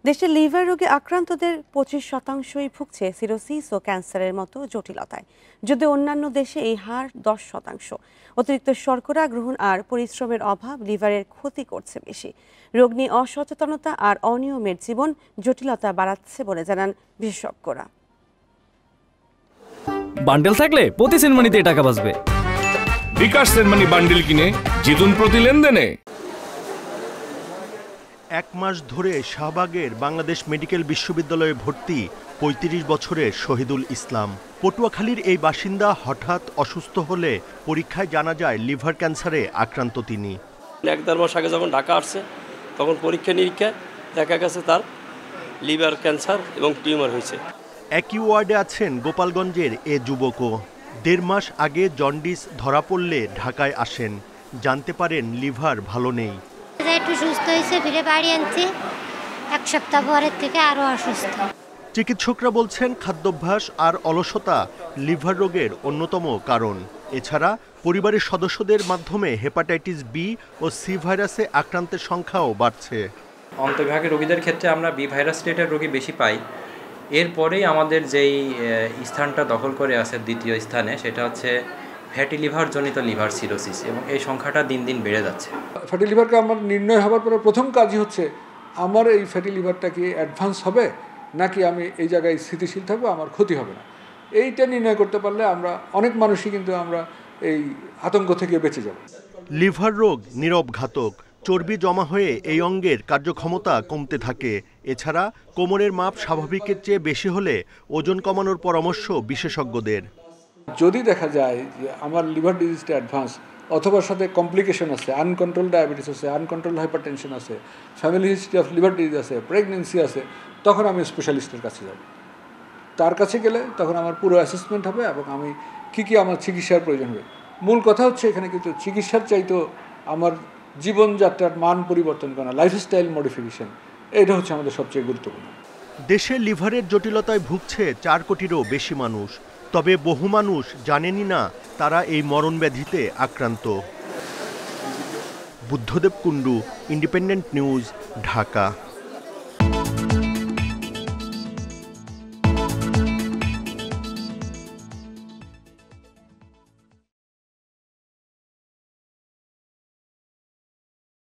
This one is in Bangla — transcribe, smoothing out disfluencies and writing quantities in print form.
দেশে লিভার রোগে আক্রান্তদের 25%ই ভুগছে সিরোসিস ও ক্যান্সারের মতো জটিলতায়, যদিও অন্যান্য দেশে এই হার 10%। অতিরিক্ত শর্করা গ্রহণ আর পরিশ্রমের অভাব লিভারের ক্ষতি করছে বেশি। রোগ নিয়ে অসচেতনতা আর অনিয়মের জীবন জটিলতা বাড়াচ্ছে বলে জানান বিশেষজ্ঞরা। বান্ডেল থাকলে প্রতি সেনমানিতে টাকা বাঁচবে। বিকাশ সেনমানি বান্ডেল কিনে জিতুন প্রতি লেনদেনে। 1 মাস ধরে শাহবাগের বাংলাদেশ মেডিকেল বিশ্ববিদ্যালয়ে ভর্তি 35 বছরের শহীদুল ইসলাম। পটুয়াখালীর এই বাসিন্দা হঠাৎ অসুস্থ হলে পরীক্ষায় জানা যায় লিভার ক্যান্সারে আক্রান্ত তিনি। 1-1.5 মাস আগে যখন ঢাকা আসছে তখন পরীক্ষা নিরীক্ষায় দেখা গেছে তার লিভার ক্যান্সার এবং টিউমার হয়েছে। একই ওয়ার্ডে আছেন গোপালগঞ্জের এ যুবকও। 1.5 মাস আগে জন্ডিস ধরা পড়লে ঢাকায় আসেন, জানতে পারেন লিভার ভালো নেই। একটু সুস্থ হয়েছে, ফিরে বাড়ি আনছে, 1 সপ্তাহ পরের থেকে আরো অসুস্থ। চিকিৎসকরা বলছেন খাদ্যাভ্যাস আর অলসতা লিভার রোগের অন্যতম কারণ। এছাড়া পরিবারের সদস্যদের মাধ্যমে হেপাটাইটিস বি ও সি ভাইরাসে আক্রান্তের সংখ্যাও বাড়ছে। অন্তর্বিভাগের রোগীদের ক্ষেত্রে আমরা বি ভাইরাস রেটের রোগী বেশি পাই। এরপরেই আমাদের যেই স্থানটা দখল করে আছে দ্বিতীয় স্থানে, সেটা হচ্ছে ফ্যাটি লিভার জনিত লিভার সিরোসিস, এবং এই সংখ্যাটা দিন দিন বেড়ে যাচ্ছে। ফ্যাটি লিভারকে আমার নির্ণয় হওয়ার পরে প্রথম কাজই হচ্ছে আমার এই ফ্যাটি লিভারটা কি অ্যাডভান্স হবে নাকি আমি এই জায়গায় স্থিতিশীল থাকবো, আমার ক্ষতি হবে না। এইটা নির্ণয় করতে পারলে আমরা অনেক মানুষই কিন্তু আমরা এই আতঙ্ক থেকে বেঁচে যাব। লিভার রোগ নীরব ঘাতক। চর্বি জমা হয়ে এই অঙ্গের কার্যক্ষমতা কমতে থাকে। এছাড়া কোমরের মাপ স্বাভাবিকের চেয়ে বেশি হলে ওজন কমানোর পরামর্শ বিশেষজ্ঞদের। যদি দেখা যায় যে আমার লিভার ডিজিজটা অ্যাডভান্স অথবা সাথে কমপ্লিকেশন আছে, আনকন্ট্রোল ডায়াবেটিস আছে, আনকন্ট্রোল হাইপারটেনশন আছে, family history of liver disease আছে, প্রেগনেন্সি আছে, তখন আমি স্পেশালিস্টের কাছে যাব। তার কাছে গেলে তখন আমার পুরো অ্যাসেসমেন্ট হবে এবং আমি কী আমার চিকিৎসার প্রয়োজন হবে। মূল কথা হচ্ছে এখানে কিন্তু চিকিৎসার চাইতেও আমার জীবনযাত্রার মান পরিবর্তন করা, লাইফস্টাইল মডিফিকেশন, এটা হচ্ছে আমাদের সবচেয়ে গুরুত্বপূর্ণ। দেশে লিভারের জটিলতায় ভুগছে 4 কোটিরও বেশি মানুষ। তবে বহু মানুষ জানেনই না তারা এই মরণব্যাধিতে আক্রান্ত। Buddhadeb Kundu, independent news, Dhaka.